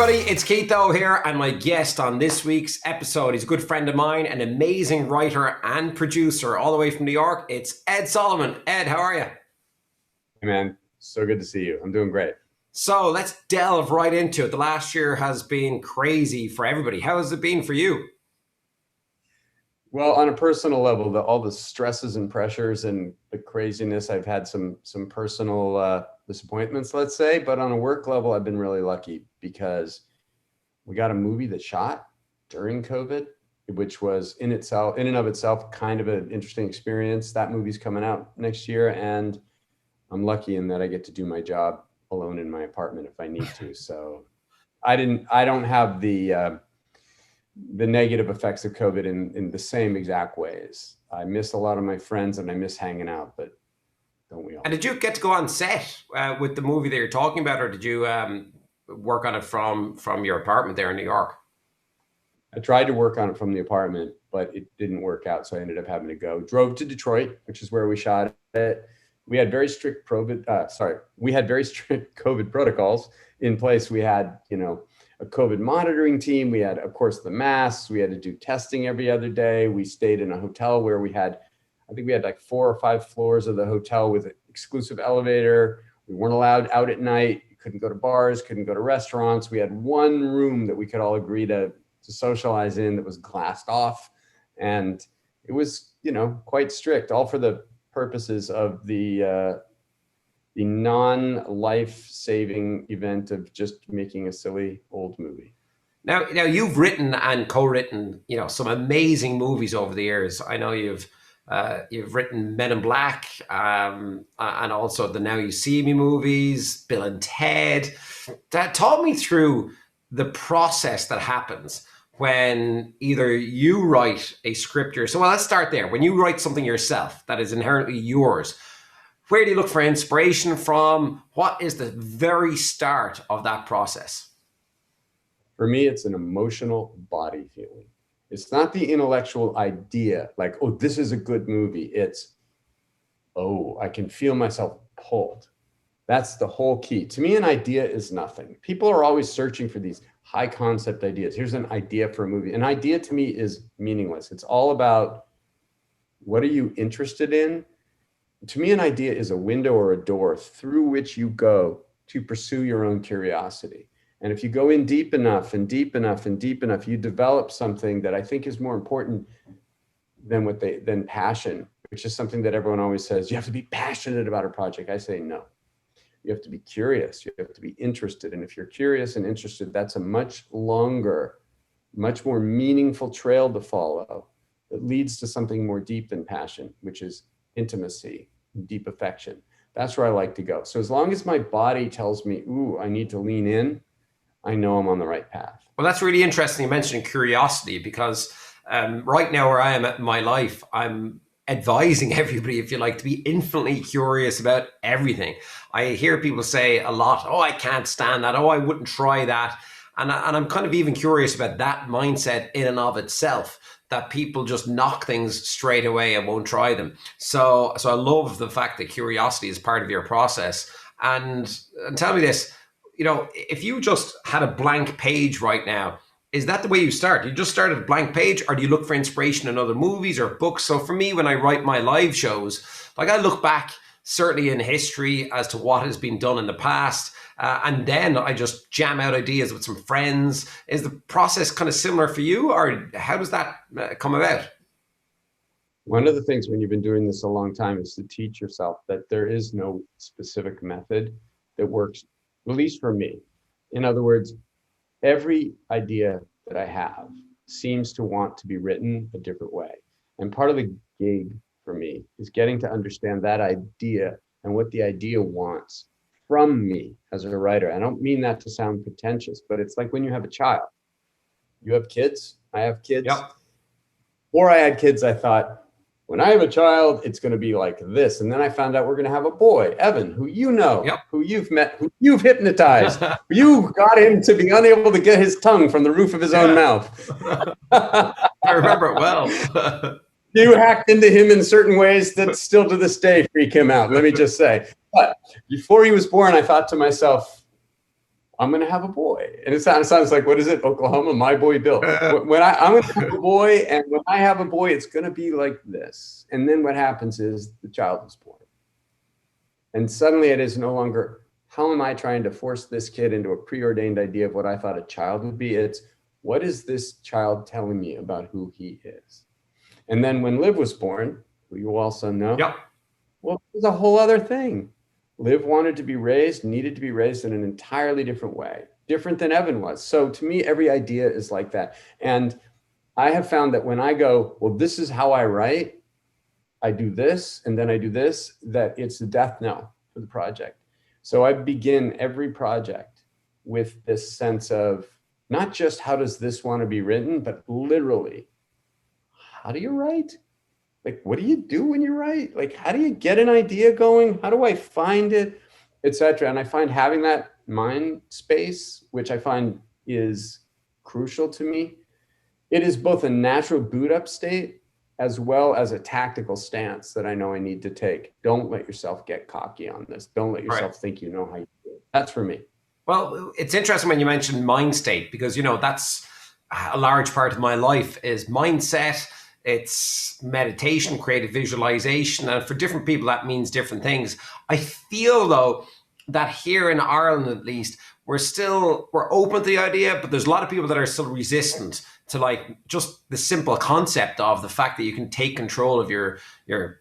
everybody, it's Keitho here, and my guest on this week's episode is a good friend of mine, an amazing writer and producer all the way from New York. It's Ed Solomon. Ed, how are you? Hey man, so good to see you. I'm doing great. So let's delve right into it. The last year has been crazy for everybody. How has it been for you? Well, on a personal level, all the stresses and pressures and the craziness, I've had some personal disappointments, let's say. But on a work level, I've been really lucky because we got a movie that shot during COVID, which was in and of itself, kind of an interesting experience. That movie's coming out next year, and I'm lucky in that I get to do my job alone in my apartment if I need to. So I don't have the negative effects of COVID in the same exact ways. I miss a lot of my friends and I miss hanging out, but don't we all? And did you get to go on set with the movie that you're talking about, or did you work on it from your apartment there in New York? I tried to work on it from the apartment, but it didn't work out. So I ended up having to go. Drove to Detroit, which is where we shot it. We had very strict we had very strict COVID protocols in place. We had, a COVID monitoring team. We had, of course, the masks. We had to do testing every other day. We stayed in a hotel where I think we had like 4 or 5 floors of the hotel with an exclusive elevator. We weren't allowed out at night. You couldn't go to bars, couldn't go to restaurants. We had one room that we could all agree to socialize in that was glassed off. And it was, quite strict, all for the purposes of the non-life-saving event of just making a silly old movie. Now you've written and co-written, some amazing movies over the years. I know you've written Men in Black, and also the Now You See Me movies, Bill and Ted. Talk me through the process that happens when either you write a script yourself. Well, let's start there. When you write something yourself that is inherently yours, where do you look for inspiration from? What is the very start of that process? For me, it's an emotional body feeling. It's not the intellectual idea, like, oh, this is a good movie. It's, oh, I can feel myself pulled. That's the whole key. To me, an idea is nothing. People are always searching for these high concept ideas. Here's an idea for a movie. An idea to me is meaningless. It's all about what are you interested in? To me, an idea is a window or a door through which you go to pursue your own curiosity. And if you go in deep enough and deep enough and deep enough, you develop something that I think is more important than passion, which is something that everyone always says, you have to be passionate about a project. I say, no, you have to be curious. You have to be interested. And if you're curious and interested, that's a much longer, much more meaningful trail to follow that leads to something more deep than passion, which is intimacy, deep affection. That's where I like to go. So as long as my body tells me, ooh, I need to lean in, I know I'm on the right path. Well, that's really interesting you mentioned curiosity, because right now where I am at in my life, I'm advising everybody, if you like, to be infinitely curious about everything. I hear people say a lot, oh, I can't stand that. Oh, I wouldn't try that. And I'm kind of even curious about that mindset in and of itself, that people just knock things straight away and won't try them. So I love the fact that curiosity is part of your process. And tell me this, if you just had a blank page right now, is that the way you start? You just start at a blank page, or do you look for inspiration in other movies or books? So for me, when I write my live shows, like I look back certainly in history as to what has been done in the past. And then I just jam out ideas with some friends. Is the process kind of similar for you, or how does that come about? One of the things when you've been doing this a long time is to teach yourself that there is no specific method that works, at least for me. In other words, every idea that I have seems to want to be written a different way. And part of the gig for me is getting to understand that idea and what the idea wants from me as a writer. I don't mean that to sound pretentious, but it's like when you have a child. You have kids, I have kids. Yep. Before I had kids, I thought, when I have a child, it's going to be like this. And then I found out we're going to have a boy, Evan, who you know, yep, who you've met, who you've hypnotized. You got him to be unable to get his tongue from the roof of his own mouth. I remember it well. You hacked into him in certain ways that still to this day freak him out, let me just say. But before he was born, I thought to myself, I'm going to have a boy. And it sounds like, what is it? Oklahoma, my boy Bill. When I'm going to have a boy, and when I have a boy, it's going to be like this. And then what happens is the child is born. And suddenly it is no longer, how am I trying to force this kid into a preordained idea of what I thought a child would be? It's, what is this child telling me about who he is? And then when Liv was born, who you also know, Yep. well, it was a whole other thing. Liv wanted to be raised, needed to be raised in an entirely different way, different than Evan was. So to me, every idea is like that. And I have found that when I go, well, this is how I write, I do this, and then I do this, that it's a death knell for the project. So I begin every project with this sense of not just how does this want to be written, but literally, how do you write? Like, what do you do when you write? Like, how do you get an idea going? How do I find it, etc.? And I find having that mind space, which I find is crucial to me. It is both a natural boot up state as well as a tactical stance that I know I need to take. Don't let yourself get cocky on this. Don't let yourself think you know how you do it. That's for me. Well, it's interesting when you mentioned mind state, because, you know, that's a large part of my life is mindset. It's meditation, creative visualization. And for different people, that means different things. I feel, though, that here in Ireland, at least, we're open to the idea, but there's a lot of people that are still resistant to, like, just the simple concept of the fact that you can take control of your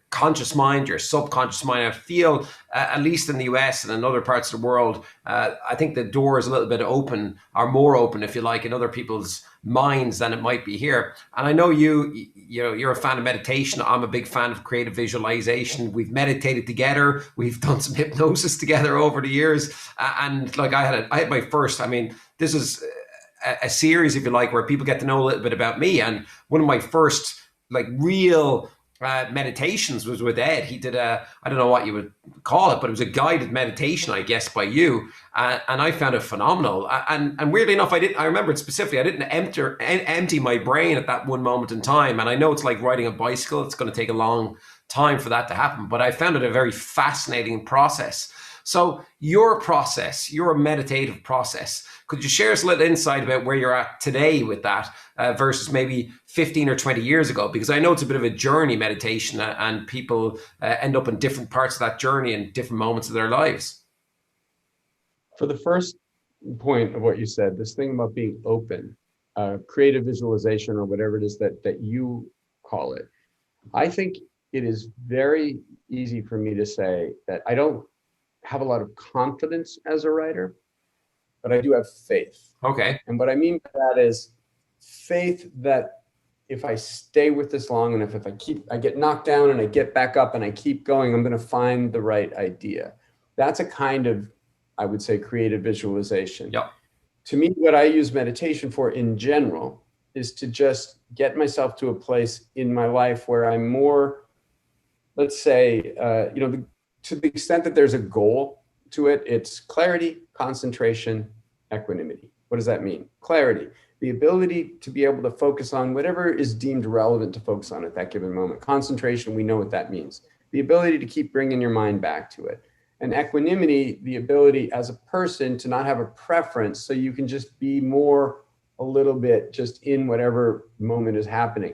conscious mind, your subconscious mind. I feel, at least in the US and in other parts of the world, I think the door is a little bit open, or more open, if you like, in other people's minds than it might be here. And I know you're a fan of meditation. I'm a big fan of creative visualization. We've meditated together. We've done some hypnosis together over the years. And like I had my first, I mean, this is a series, if you like, where people get to know a little bit about me. And one of my first, like, real meditations was with Ed. He did I don't know what you would call it, but it was a guided meditation, I guess, by you. And I found it phenomenal. And weirdly enough, I remembered specifically, I didn't empty my brain at that one moment in time. And I know it's like riding a bicycle. It's going to take a long time for that to happen. But I found it a very fascinating process. So your process, your meditative process, could you share us a little insight about where you're at today with that versus maybe 15 or 20 years ago? Because I know it's a bit of a journey, meditation, and people end up in different parts of that journey in different moments of their lives. For the first point of what you said, this thing about being open, creative visualization, or whatever it is that you call it, I think it is very easy for me to say that I don't have a lot of confidence as a writer, but I do have faith. Okay. And what I mean by that is faith that if I stay with this long enough, if I get knocked down and I get back up and I keep going, I'm going to find the right idea. That's a kind of, I would say, creative visualization. Yep. To me, what I use meditation for in general is to just get myself to a place in my life where I'm more, let's say, to the extent that there's a goal to it, it's clarity, concentration, equanimity. What does that mean? Clarity, the ability to be able to focus on whatever is deemed relevant to focus on at that given moment. Concentration, we know what that means. The ability to keep bringing your mind back to it. And equanimity, the ability as a person to not have a preference, so you can just be more a little bit just in whatever moment is happening.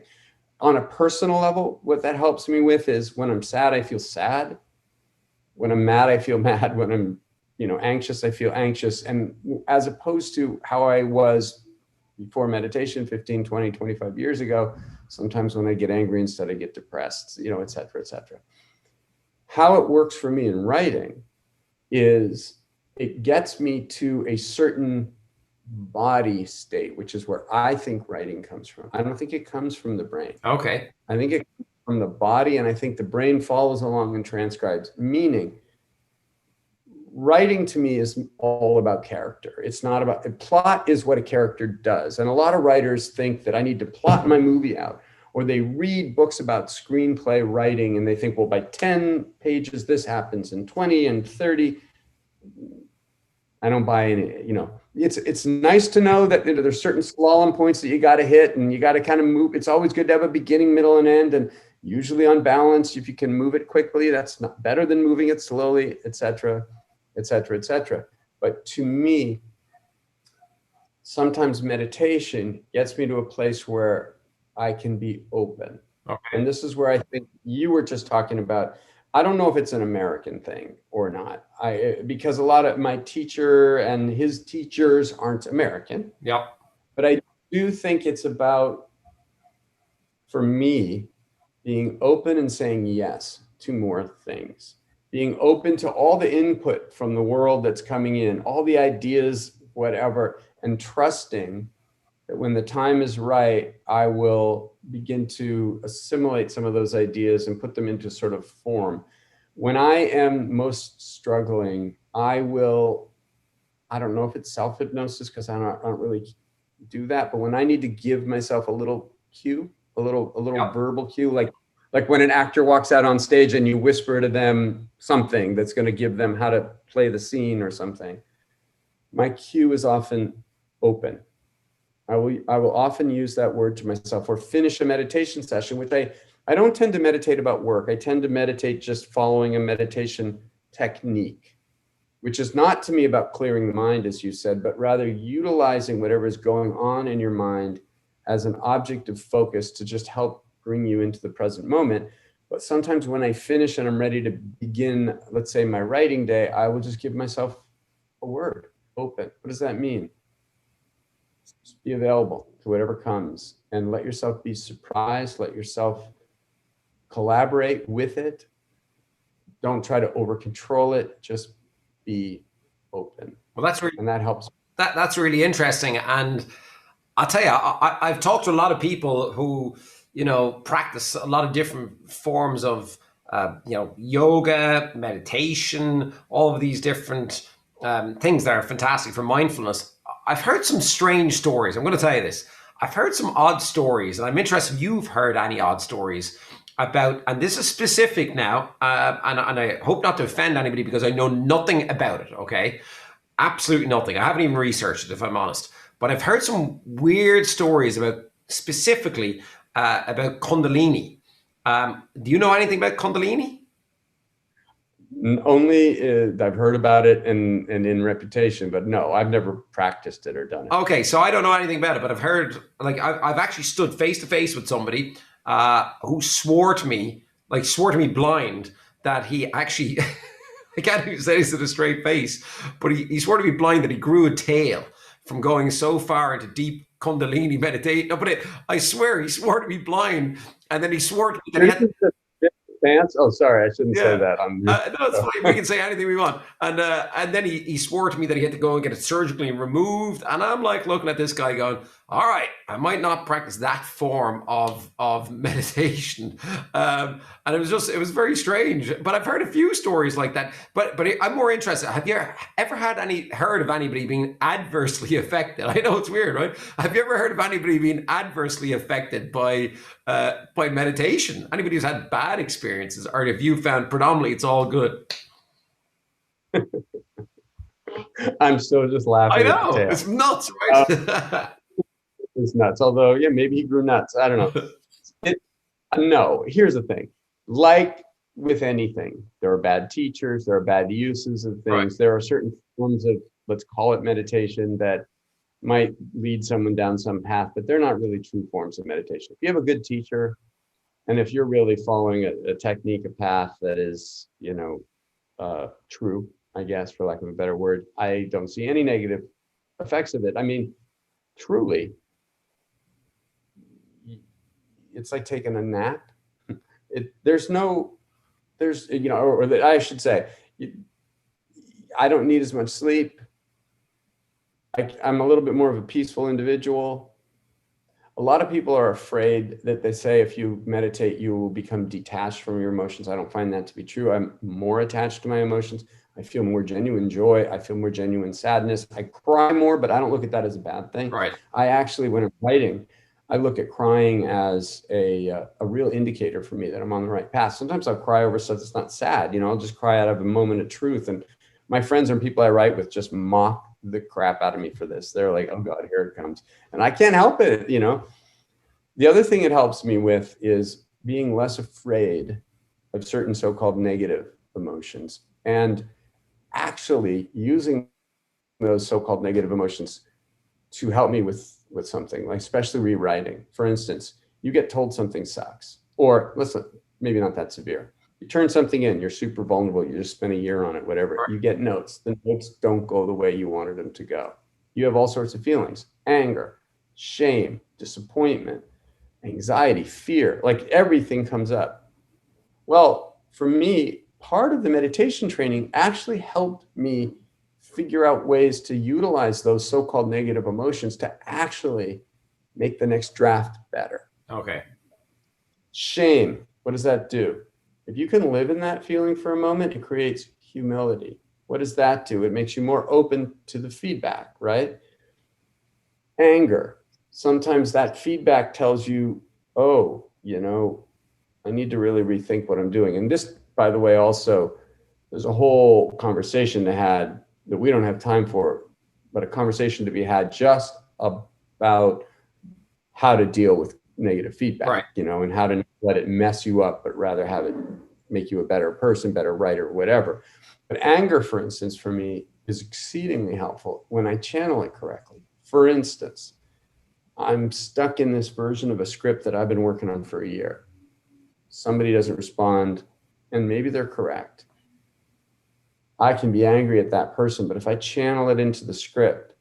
On a personal level, what that helps me with is when I'm sad, I feel sad. When I'm mad, I feel mad. When I'm, anxious, I feel anxious. And as opposed to how I was before meditation 15, 20, 25 years ago, sometimes when I get angry instead, I get depressed, et cetera, et cetera. How it works for me in writing is it gets me to a certain body state, which is where I think writing comes from. I don't think it comes from the brain. Okay. I think it comes from the body, and I think the brain follows along and transcribes, meaning writing to me is all about character. It's not about, plot is what a character does. And a lot of writers think that I need to plot my movie out, or they read books about screenplay writing and they think, well, by 10 pages, this happens, and 20 and 30. I don't buy any, it's nice to know that there's certain slalom points that you got to hit and you got to kind of move. It's always good to have a beginning, middle, and end. And usually on balance, if you can move it quickly, that's not better than moving it slowly, et cetera, et cetera, et cetera. But to me, sometimes meditation gets me to a place where I can be open. Okay. And this is where I think you were just talking about. I don't know if it's an American thing or not. Because a lot of my teacher and his teachers aren't American, Yep. but I do think it's about, for me, being open and saying yes to more things, being open to all the input from the world that's coming in, all the ideas, whatever, and trusting that when the time is right, I will begin to assimilate some of those ideas and put them into sort of form. When I am most struggling, I don't know if it's self hypnosis because I don't really do that, but when I need to give myself a little cue, a little Yep. verbal cue, like when an actor walks out on stage and you whisper to them something that's going to give them how to play the scene or something. My cue is often open. I will often use that word to myself, or finish a meditation session, which I don't tend to meditate about work. I tend to meditate just following a meditation technique, which is not to me about clearing the mind, as you said, but rather utilizing whatever is going on in your mind as an object of focus to just help bring you into the present moment. But sometimes when I finish and I'm ready to begin, let's say, my writing day, I will just give myself a word, open. What does that mean? Just be available to whatever comes and let yourself be surprised. Let yourself collaborate with it. Don't try to over control it. Just be open. Well, that's really And that helps. that's really interesting. And I'll tell you, I've talked to a lot of people who, practice a lot of different forms of, yoga, meditation, all of these different things that are fantastic for mindfulness. I've heard some strange stories. I'm going to tell you this. I've heard some odd stories, and I'm interested if you've heard any odd stories about, and this is specific now, and I hope not to offend anybody because I know nothing about it, okay? Absolutely nothing. I haven't even researched it, if I'm honest. But I've heard some weird stories about, specifically, about Kundalini. Do you know anything about Kundalini? Only I've heard about it and in reputation, but no, I've never practiced it or done it. Okay, so I don't know anything about it, but I've heard, like, I've actually stood face to face with somebody who swore to me blind, that he actually, I can't even say this with a straight face, but he swore to me blind that he grew a tail from going so far into deep Kundalini meditation. No, but I swear, he swore to me blind, and then he swore to me that he had. Pants? Oh, sorry, I shouldn't say Yeah. that on No, it's fine. We can say anything we want. And then he swore to me that he had to go and get it surgically removed. And I'm like looking at this guy going, all right, I might not practice that form of meditation. And it was very strange. But I've heard a few stories like that. But I'm more interested. Have you ever heard of anybody being adversely affected? I know it's weird, right? Have you ever heard of anybody being adversely affected by meditation? Anybody who's had bad experiences, or if you found predominantly it's all good? I'm still just I laughing at the know tail. it's nuts, Uh, right? it's nuts. Although, yeah, maybe he grew nuts. I don't know. It, no, here's the thing. Like with anything, there are bad teachers, there are bad uses of Right. things. There are certain forms of, let's call it meditation, that might lead someone down some path, but they're not really true forms of meditation. If you have a good teacher, and if you're really following a technique, a path that is, true, I guess, for lack of a better word, I don't see any negative effects of it. I mean, truly, it's like taking a nap. There's no, or I should say, I don't need as much sleep. I'm a little bit more of a peaceful individual. A lot of people are afraid that they say if you meditate, you will become detached from your emotions. I don't find that to be true. I'm more attached to my emotions. I feel more genuine joy. I feel more genuine sadness. I cry more, but I don't look at that as a bad thing. Right. I actually, when I'm writing, I look at crying as a real indicator for me that I'm on the right path. Sometimes I'll cry over stuff that's not sad. I'll just cry out of a moment of truth. And my friends and people I write with just mock the crap out of me for this. They're like, oh God, here it comes. And I can't help it. The other thing it helps me with is being less afraid of certain so-called negative emotions, and actually using those so-called negative emotions to help me with something, like especially rewriting. For instance, you get told something sucks, or listen, maybe not that severe. You turn something in, you're super vulnerable, you just spent a year on it, whatever. You get notes. The notes don't go the way you wanted them to go. You have all sorts of feelings: anger, shame, disappointment, anxiety, fear, like everything comes up. Well, for me, part of the meditation training actually helped me figure out ways to utilize those so-called negative emotions to actually make the next draft better. Okay. Shame, what does that do? If you can live in that feeling for a moment, it creates humility. What does that do? It makes you more open to the feedback, right? Anger, sometimes that feedback tells you, oh, I need to really rethink what I'm doing. And this, by the way, also, there's a whole conversation to had that we don't have time for, but a conversation to be had just about how to deal with negative feedback, Right. And how to not let it mess you up, but rather have it make you a better person, better writer, whatever. But anger, for instance, for me is exceedingly helpful when I channel it correctly. For instance, I'm stuck in this version of a script that I've been working on for a year. Somebody doesn't respond, and maybe they're correct. I can be angry at that person, but if I channel it into the script,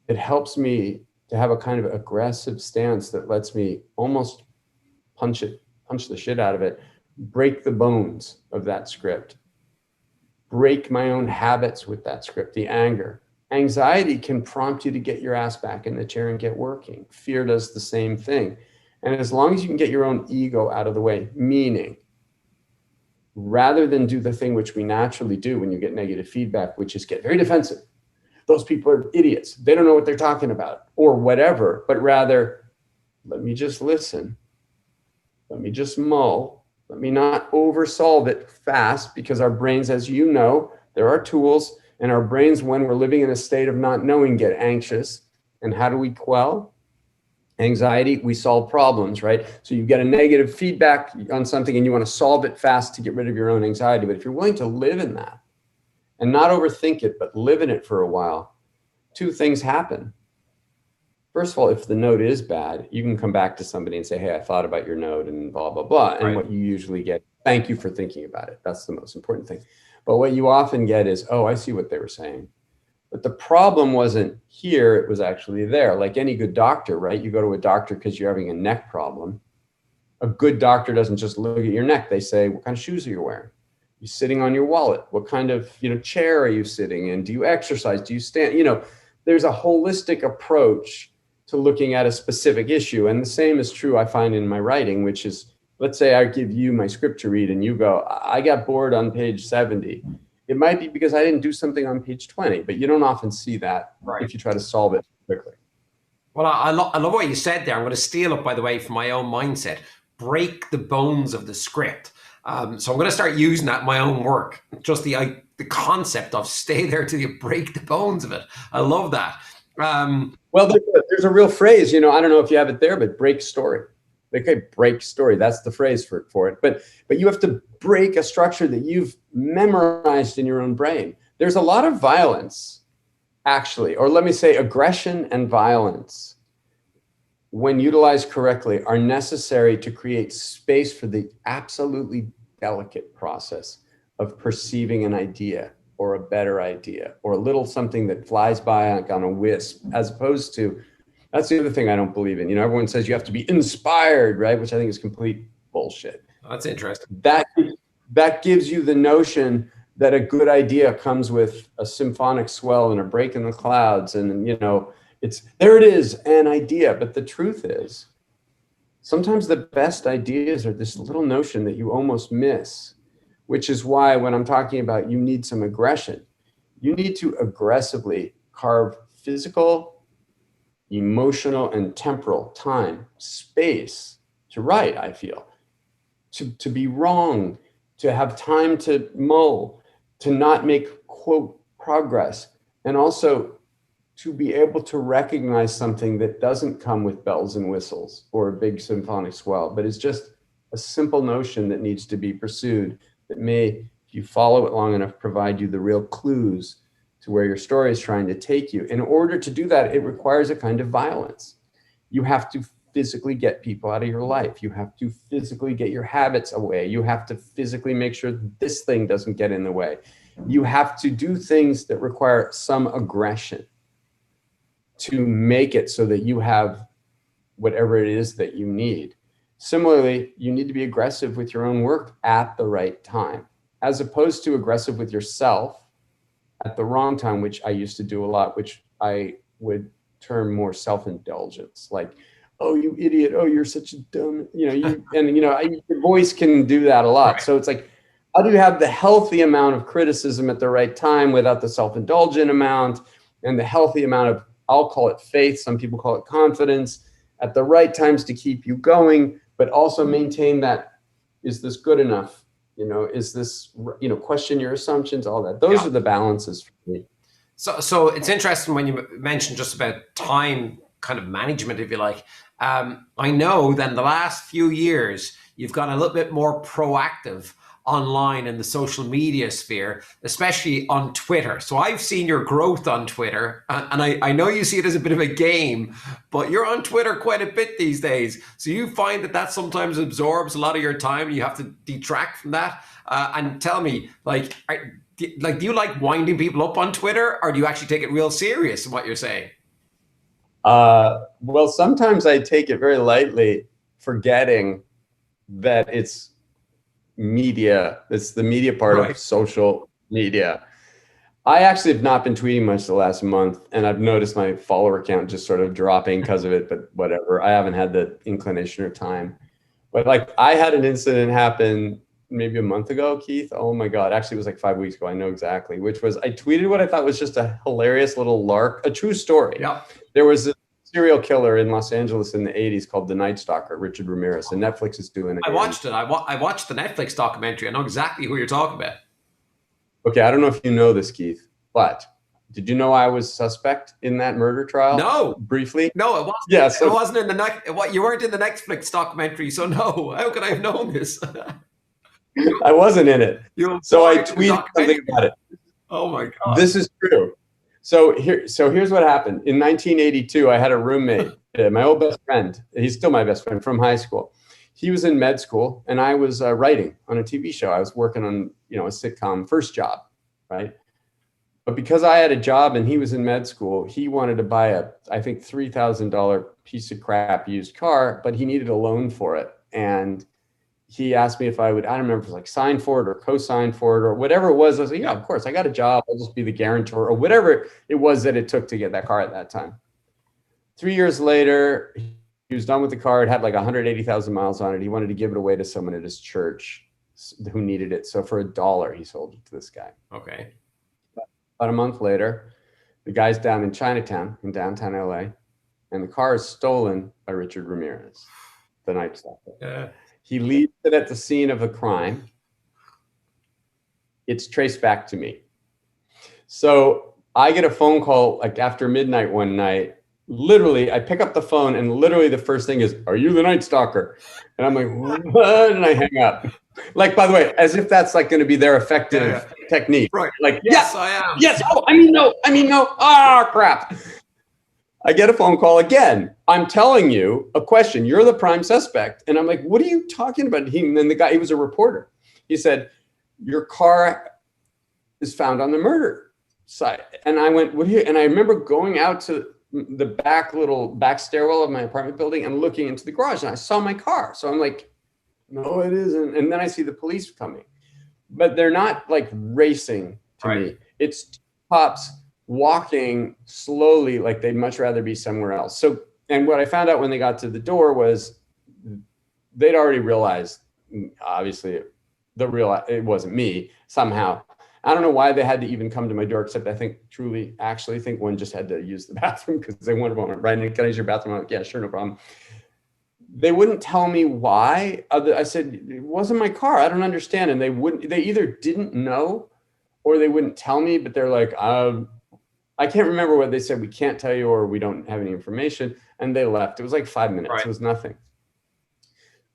it helps me to have a kind of aggressive stance that lets me almost punch the shit out of it, break the bones of that script, break my own habits with that script, the anger. Anxiety can prompt you to get your ass back in the chair and get working. Fear does the same thing. And as long as you can get your own ego out of the way, meaning rather than do the thing which we naturally do when you get negative feedback, which is get very defensive. Those people are idiots. They don't know what they're talking about or whatever, but rather, let me just listen. Let me just mull. Let me not oversolve it fast, because our brains, as you know, there are tools, and our brains, when we're living in a state of not knowing, get anxious. And how do we quell anxiety? We solve problems, right? So you get a negative feedback on something and you want to solve it fast to get rid of your own anxiety. But if you're willing to live in that and not overthink it, but live in it for a while, two things happen. First of all, if the note is bad, you can come back to somebody and say, hey, I thought about your note and blah, blah, blah. And what you usually get, thank you for thinking about it. That's the most important thing. But what you often get is, oh, I see what they were saying. But the problem wasn't here, it was actually there. Like any good doctor, right? You go to a doctor because you're having a neck problem. A good doctor doesn't just look at your neck. They say, what kind of shoes are you wearing? You sitting on your wallet? What kind of chair are you sitting in? Do you exercise? Do you stand? There's a holistic approach to looking at a specific issue. And the same is true, I find, in my writing, which is, let's say I give you my script to read and you go, I got bored on page 70. It might be because I didn't do something on page 20, but you don't often see that if you try to solve it quickly. Well, I love what you said there. I'm going to steal it, by the way, from my own mindset. Break the bones of the script. So I'm going to start using that in my own work. Just the concept of stay there till you break the bones of it. I love that. Well, there's a real phrase, I don't know if you have it there, but break story. Okay, break story. That's the phrase for it. But you have to break a structure that you've memorized in your own brain. There's a lot of violence, actually, or let me say aggression and violence, when utilized correctly, are necessary to create space for the absolutely delicate process of perceiving an idea or a better idea or a little something that flies by on a wisp, as opposed to, that's the other thing I don't believe in. Everyone says you have to be inspired, right? Which I think is complete bullshit. That's interesting. That gives you the notion that a good idea comes with a symphonic swell and a break in the clouds. And, it's there it is, an idea. But the truth is, sometimes the best ideas are this little notion that you almost miss, which is why when I'm talking about you need some aggression, you need to aggressively carve physical, emotional, and temporal time, space to write, I feel, to be wrong, to have time to mull, to not make, quote, progress, and also to be able to recognize something that doesn't come with bells and whistles or a big symphonic swell, but is just a simple notion that needs to be pursued, that may, if you follow it long enough, provide you the real clues to to where your story is trying to take you. In order to do that, it requires a kind of violence. You have to physically get people out of your life. You have to physically get your habits away. You have to physically make sure this thing doesn't get in the way. You have to do things that require some aggression to make it so that you have whatever it is that you need. Similarly, you need to be aggressive with your own work at the right time, as opposed to aggressive with yourself at the wrong time, which I used to do a lot, which I would term more self-indulgence, like, oh, you idiot, oh, you're such a dumb, your voice can do that a lot. Right. So it's like, how do you have the healthy amount of criticism at the right time without the self-indulgent amount, and the healthy amount of, I'll call it faith, some people call it confidence, at the right times to keep you going, but also maintain that, is this good enough? Is this, question your assumptions, all that. Those are the balances for me. So it's interesting when you mentioned just about time kind of management, if you like. I know that in the last few years, you've gotten a little bit more proactive online in the social media sphere, especially on Twitter. So I've seen your growth on Twitter, and I know you see it as a bit of a game, but you're on Twitter quite a bit these days. So you find that sometimes absorbs a lot of your time and you have to detract from that. And tell me, do you like winding people up on Twitter, or do you actually take it real serious in what you're saying? Well, sometimes I take it very lightly, forgetting that it's media. It's the media part of social media. I actually have not been tweeting much the last month, and I've noticed my follower count just sort of dropping because of it, but whatever. I haven't had the inclination or time. But like, I had an incident happen maybe a month ago, Keith. Oh my God. Actually, it was like 5 weeks ago. I know exactly, which was, I tweeted what I thought was just a hilarious little lark, a true story. Yeah. There was a serial killer in Los Angeles in the 80s called the Night Stalker, Richard Ramirez, and Netflix is doing it. I watched it. I watched the Netflix documentary. I know exactly who you're talking about. Okay. I don't know if you know this, Keith, but did you know I was suspect in that murder trial? No. Briefly? No, it wasn't. Yeah, so it wasn't in the you weren't in the Netflix documentary, so no. How could I have known this? I wasn't in it. So I tweeted something about it. Oh my God. This is true. So here's what happened. In 1982, I had a roommate, my old best friend. He's still my best friend from high school. He was in med school, and I was writing on a TV show. I was working on, a sitcom, first job, right? But because I had a job and he was in med school, he wanted to buy I think $3,000 piece of crap used car, but he needed a loan for it. And he asked me if I would, I don't remember if it was like sign for it or co-sign for it or whatever it was. I was like, yeah, of course, I got a job. I'll just be the guarantor or whatever it was that it took to get that car at that time. 3 years later, he was done with the car. It had like 180,000 miles on it. He wanted to give it away to someone at his church who needed it. So for $1, he sold it to this guy. Okay. About a month later, the guy's down in Chinatown in downtown LA, and the car is stolen by Richard Ramirez, the Night Stalker. Yeah. He leaves it at the scene of the crime. It's traced back to me. So I get a phone call like after midnight one night. Literally, I pick up the phone and literally the first thing is, "Are you the Night Stalker?" And I'm like, "What?" And I hang up. Like, by the way, as if that's like going to be their effective technique. Right. Like, yes, I am. Yes. Oh, I mean, no. Ah, crap. I get a phone call again. I'm telling you a question. You're the prime suspect. And I'm like, what are you talking about? And then the guy, he was a reporter. He said, your car is found on the murder site. And I went, what are you? And I remember going out to the back stairwell of my apartment building and looking into the garage, and I saw my car. So I'm like, no, it isn't. And then I see the police coming, but they're not like racing to me. It's cops walking slowly, like they'd much rather be somewhere else. So, and what I found out when they got to the door was they'd already realized, obviously, it wasn't me somehow. I don't know why they had to even come to my door, except I actually think one just had to use the bathroom because they wanted one right in. Can I use your bathroom? I'm like, yeah, sure, no problem. They wouldn't tell me why. I said, it wasn't my car. I don't understand. And they either didn't know or they wouldn't tell me, but they're like, I can't remember what they said. We can't tell you, or we don't have any information. And they left. It was like 5 minutes. It was nothing.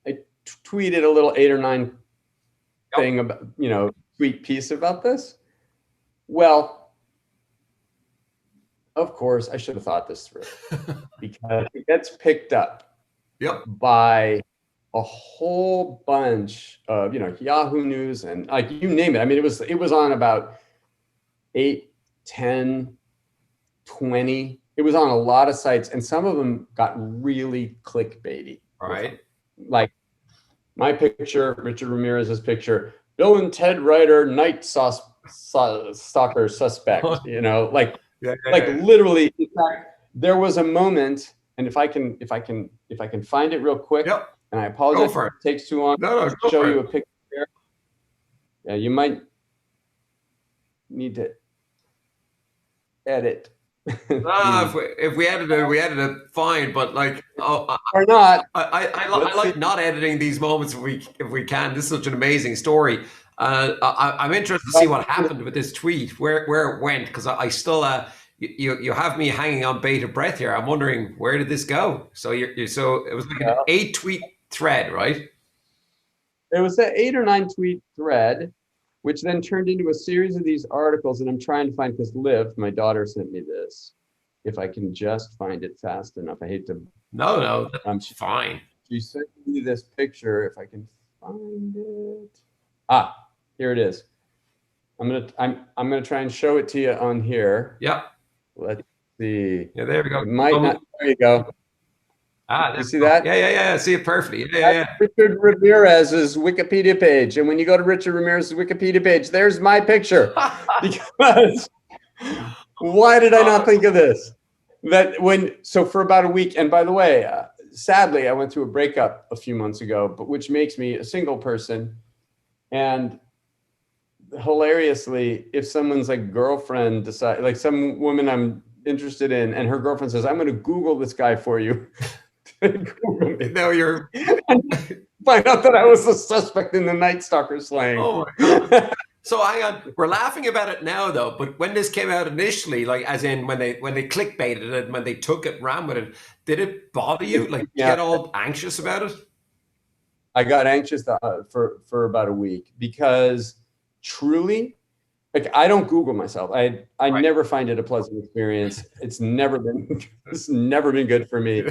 I tweeted a little 8 or 9 thing about, tweet piece about this. Well, of course, I should have thought this through because it gets picked up Yep. by a whole bunch of, Yahoo News and like you name it. I mean, it was on about 8, 10, 20. It was on a lot of sites, and some of them got really clickbaity with them. Right. Like my picture, Richard Ramirez's picture, Bill and Ted Ryder, Night Stalker suspect. Like Yeah, yeah, like yeah. literally. In fact, there was a moment, and if I can find it real quick, Yep. and I Go apologize if for it it. takes too long No, no, to go show for you it. a picture here. Yeah, you might need to edit. Ah, if we edit it, fine. But like, Or not. I Let's see. like not editing these moments if we can. This is such an amazing story. I'm interested to see what happened with this tweet, where it went, because I still you have me hanging on bated breath here. I'm wondering where did this go. So so it was like an 8 tweet thread, right? There was an 8 or 9 tweet thread, which then turned into a series of these articles. And I'm trying to find, because Liv, my daughter, sent me this. If I can just find it fast enough. I hate to. No, no, that's She, fine. she sent me this picture. If I can find it. Here it is. I'm gonna try and show it to you on here. Yeah, Let's see. yeah. There we go. It might not. There you go. There You we see go. that? Yeah, yeah, yeah. I see it perfectly. Yeah, yeah, That's yeah. Richard Ramirez's Wikipedia page. And when you go to Richard Ramirez's Wikipedia page, there's my picture. Because why did I not think of this? So for about a week, and by the way, sadly, I went through a breakup a few months ago, but which makes me a single person. And hilariously, if someone's like girlfriend decide, like some woman I'm interested in, and her girlfriend says, "I'm going to Google this guy for you." Now you're. Find out that I was the suspect in the Night Stalker slaying. Oh my god. So hang on, we're laughing about it now though, but when this came out initially, like as in when they clickbaited it, when they took it, ran with it, did it bother you? Like, did you Yeah, get all anxious about it? I got anxious for about a week because truly, like I don't Google myself. I Right. never find it a pleasant experience. It's never been good for me.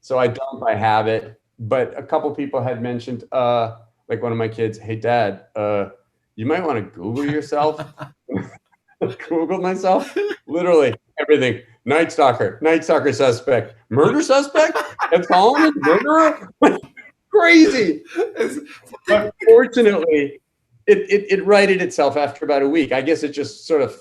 So I don't by habit. But a couple people had mentioned, like one of my kids, "Hey Dad, you might want to Google yourself." Google myself, literally everything. Night Stalker suspect, murder suspect, Ed Solomon, murderer. Crazy. But fortunately, it righted itself after about a week. I guess it just sort of,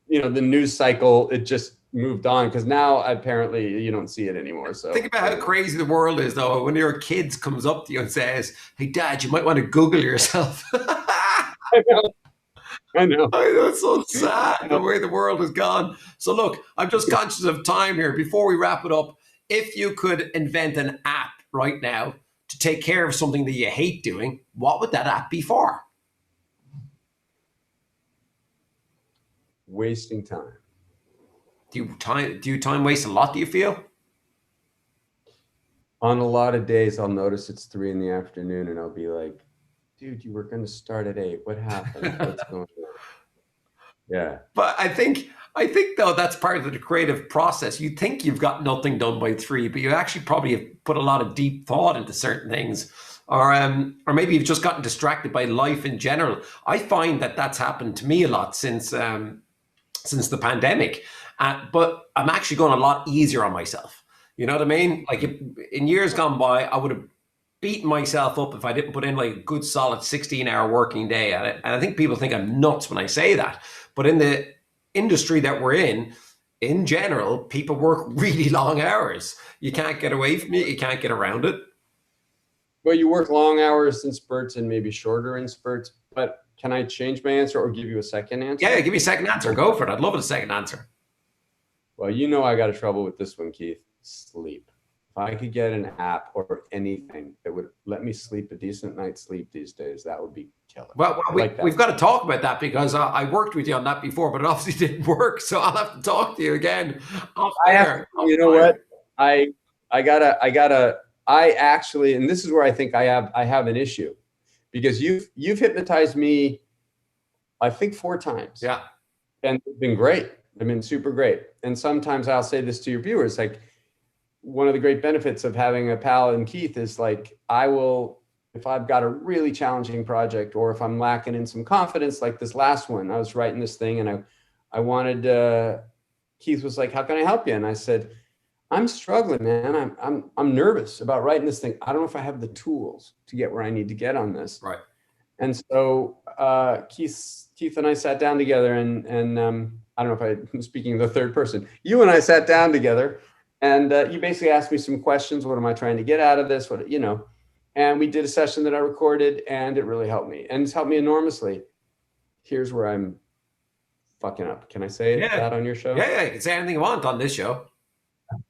the news cycle, it just moved on, because now apparently you don't see it anymore. So Think about how crazy the world is though. When your kids comes up to you and says, "Hey Dad, you might want to Google yourself." I know. I know. That's so sad the way the world has gone. So look, I'm just conscious of time here. Before we wrap it up, if you could invent an app right now to take care of something that you hate doing, what would that app be for? Wasting time. Do you time waste a lot, do you feel? On a lot of days, I'll notice it's 3 p.m, and I'll be like, "Dude, you were going to start at 8. What happened? What's going on?" Yeah. But I think though that's part of the creative process. You think you've got nothing done by 3, but you actually probably have put a lot of deep thought into certain things, or maybe you've just gotten distracted by life in general. I find that that's happened to me a lot since the pandemic, but I'm actually going a lot easier on myself. You know what I mean? Like in years gone by, I would have beaten myself up if I didn't put in like a good solid 16-hour working day. And I think people think I'm nuts when I say that. But in the industry that we're in general, people work really long hours. You can't get away from it. You can't get around it. Well, you work long hours in spurts and maybe shorter in spurts. But can I change my answer or give you a second answer? Yeah, give me a second answer. Go for it. I'd love a second answer. Well, I got a trouble with this one, Keith. Sleep. If I could get an app or anything that would let me sleep a decent night's sleep these days, that would be killer. Well, we've got to talk about that, because I worked with you on that before, but it obviously didn't work. So I'll have to talk to you again. You know what? I actually, and this is where I think I have an issue, because you've hypnotized me, I think 4 times. Yeah. And it's been great. They've been super great. And sometimes I'll say this to your viewers, like one of the great benefits of having a pal in Keith is like, I will, if I've got a really challenging project or if I'm lacking in some confidence, like this last one, I was writing this thing and I wanted, Keith was like, how can I help you? And I said, I'm struggling, man. I'm nervous about writing this thing. I don't know if I have the tools to get where I need to get on this. Right. And so Keith and I sat down together, and I don't know if I'm speaking the third person. You and I sat down together, and you basically asked me some questions. What am I trying to get out of this? What, you know? And we did a session that I recorded, and it really helped me, and it's helped me enormously. Here's where I'm fucking up. Can I say that on your show? Yeah, you can say anything you want on this show.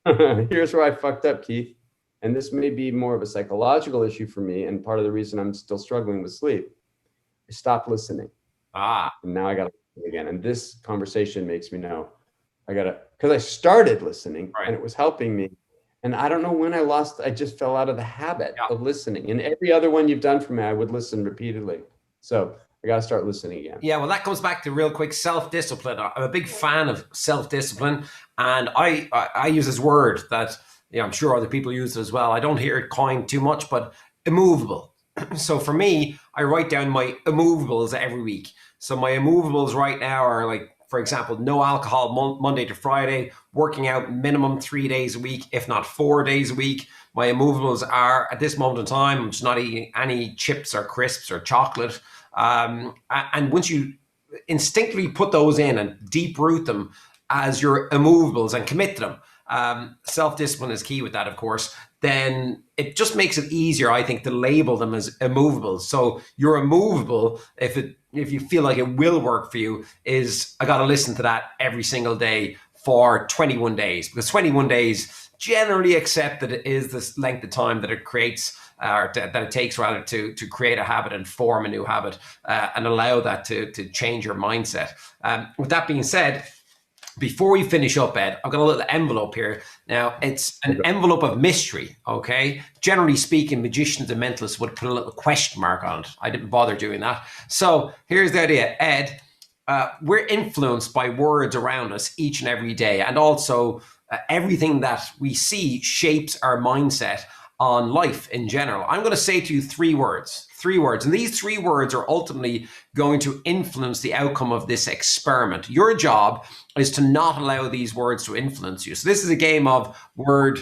Here's where I fucked up, Keith. And this may be more of a psychological issue for me, and part of the reason I'm still struggling with sleep. I stopped listening. And now I got to listen again. And this conversation makes me know I got to, because I started listening and it was helping me. And I don't know when I just fell out of the habit of listening. And every other one you've done for me, I would listen repeatedly. So I got to start listening again. Yeah, well, that comes back to real quick self-discipline. I'm a big fan of self-discipline. And I use this word that, you know, I'm sure other people use it as well. I don't hear it coined too much, but immovable. So for me, I write down my immovables every week. So my immovables right now are like, for example, no alcohol Monday to Friday, working out minimum 3 days a week, if not 4 days a week. My immovables are, at this moment in time, I'm just not eating any chips or crisps or chocolate. And once you instinctively put those in and deep root them as your immovables and commit to them, self-discipline is key with that, of course, then it just makes it easier, I think, to label them as immovable. So your immovable, if you feel like it will work for you, is I got to listen to that every single day for 21 days, because 21 days generally accepted is this length of time that it creates, or that it takes rather, to create a habit and form a new habit, and allow that to change your mindset. With that being said, before we finish up, Ed, I've got a little envelope here. Now, it's an envelope of mystery, okay? Generally speaking, magicians and mentalists would put a little question mark on it. I didn't bother doing that. So here's the idea, Ed. We're influenced by words around us each and every day. And also, everything that we see shapes our mindset on life in general. I'm going to say to you three words. And these three words are ultimately going to influence the outcome of this experiment. Your job is to not allow these words to influence you. So this is a game of word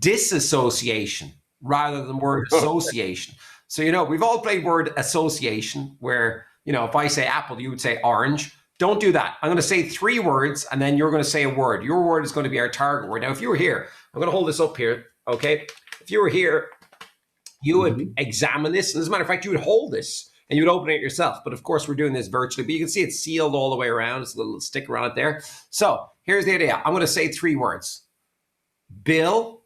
disassociation rather than word association. So, you know, we've all played word association where, you know, if I say apple, you would say orange. Don't do that. I'm going to say three words and then you're going to say a word. Your word is going to be our target word. Now, if you were here, I'm going to hold this up here, okay? If you were here, you would examine this. And as a matter of fact, you would hold this and you would open it yourself. But of course, we're doing this virtually, but you can see it's sealed all the way around. It's a little sticker on it there. So here's the idea. I'm going to say three words. Bill,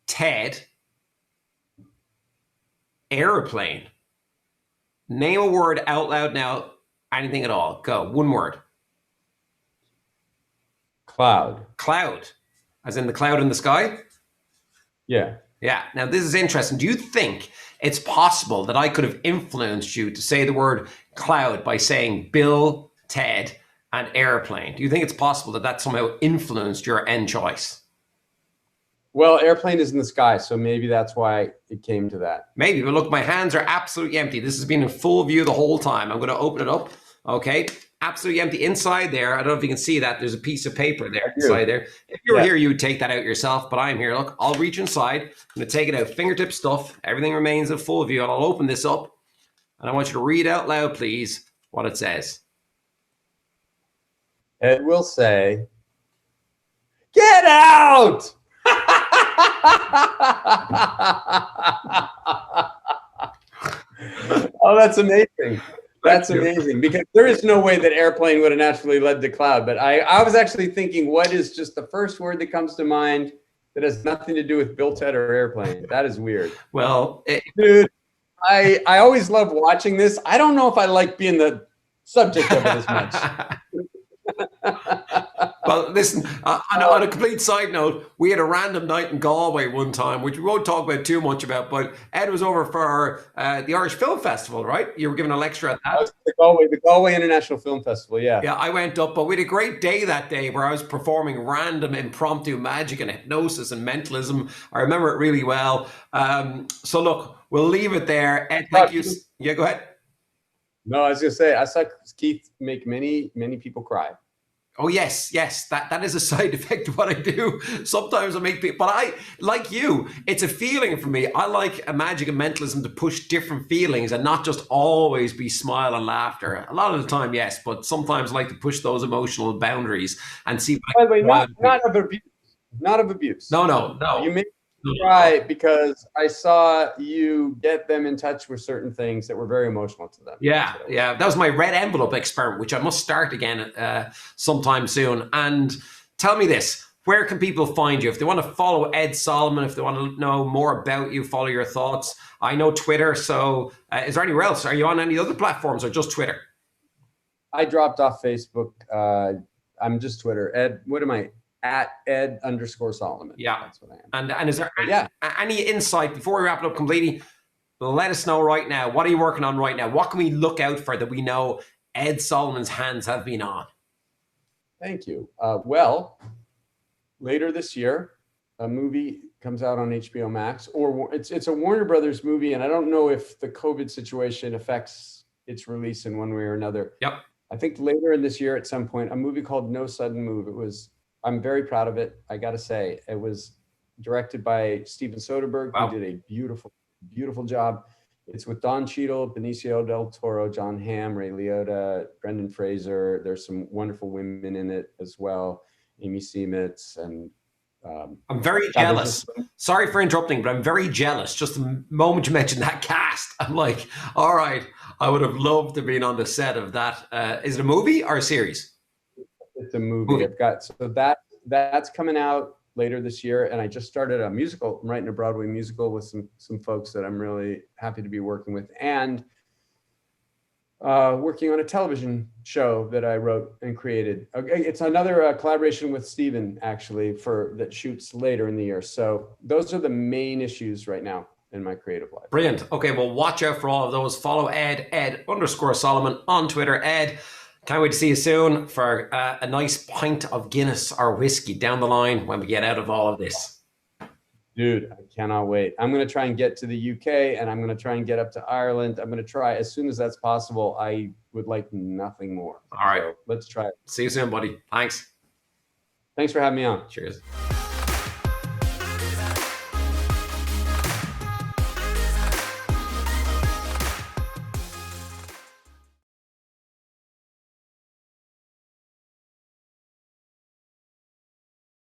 Ted, airplane. Name a word out loud now. Anything at all. Go. One word. Cloud. Cloud. As in the cloud in the sky? Yeah. Yeah. Now, this is interesting. Do you think it's possible that I could have influenced you to say the word cloud by saying Bill, Ted, and airplane? Do you think it's possible that somehow influenced your end choice? Well, airplane is in the sky, so maybe that's why it came to that. Maybe, but look, my hands are absolutely empty. This has been in full view the whole time. I'm going to open it up. Okay. Absolutely empty. Inside there, I don't know if you can see that. There's a piece of paper there inside there. If you were here, you would take that out yourself, but I'm here. Look, I'll reach inside. I'm going to take it out. Fingertip stuff. Everything remains in full view. And I'll open this up. And I want you to read out loud, please, what it says. It will say, "Get out!" Oh, that's amazing. That's amazing, because there is no way that airplane would have naturally led to cloud. But I was actually thinking, what is just the first word that comes to mind that has nothing to do with Bill, Ted, or airplane? That is weird. Well, dude, I always love watching this. I don't know if I like being the subject of it as much. Well, listen, on a complete side note, we had a random night in Galway one time, which we won't talk about too much about, but Ed was over for the Irish Film Festival, right? You were given a lecture at that. The Galway International Film Festival, yeah. Yeah, I went up, but we had a great day that day where I was performing random impromptu magic and hypnosis and mentalism. I remember it really well. So look, we'll leave it there. Ed, thank you. Yeah, go ahead. No, I was going to say, I saw Keith make many people cry. Oh yes, that is a side effect of what I do. Sometimes I make people, but I, like you, it's a feeling for me. I like a magic and mentalism to push different feelings and not just always be smile and laughter. A lot of the time, yes, but sometimes I like to push those emotional boundaries and see. By the way, not of abuse. Not of abuse. No. You make me cry because I saw you get them in touch with certain things that were very emotional to them. Yeah. That was my red envelope experiment, which I must start again sometime soon. And tell me this, where can people find you? If they want to follow Ed Solomon, if they want to know more about you, follow your thoughts. I know Twitter, so is there anywhere else? Are you on any other platforms or just Twitter? I dropped off Facebook. I'm just Twitter. Ed, what am I? At Ed_Solomon. Yeah. That's what I am. And is there any insight, before we wrap it up completely, let us know right now. What are you working on right now? What can we look out for that we know Ed Solomon's hands have been on? Thank you. Well, later this year, a movie comes out on HBO Max, or it's a Warner Brothers movie, and I don't know if the COVID situation affects its release in one way or another. Yep. I think later in this year at some point, a movie called No Sudden Move. I'm very proud of it. I got to say, it was directed by Steven Soderbergh, who did a beautiful job. It's with Don Cheadle, Benicio del Toro, John Hamm, Ray Liotta, Brendan Fraser. There's some wonderful women in it as well. Amy Seimetz and I'm very jealous. Sorry for interrupting, but I'm very jealous. Just the moment you mentioned that cast, I'm like, all right, I would have loved to have been on the set of that. Is it a movie or a series? It's a movie. I've got, so that's coming out later this year, and I just started a musical. I'm writing a Broadway musical with some folks that I'm really happy to be working with, and working on a television show that I wrote and created. It's another collaboration with Steven, actually, that shoots later in the year. So those are the main issues right now in my creative life. Brilliant. Okay, well, watch out for all of those. Follow Ed_Solomon on Twitter. Ed, can't wait to see you soon for a nice pint of Guinness or whiskey down the line when we get out of all of this. Dude, I cannot wait. I'm going to try and get to the UK, and I'm going to try and get up to Ireland. I'm going to try as soon as that's possible. I would like nothing more. All right. So let's try it. See you soon, buddy. Thanks. Thanks for having me on. Cheers.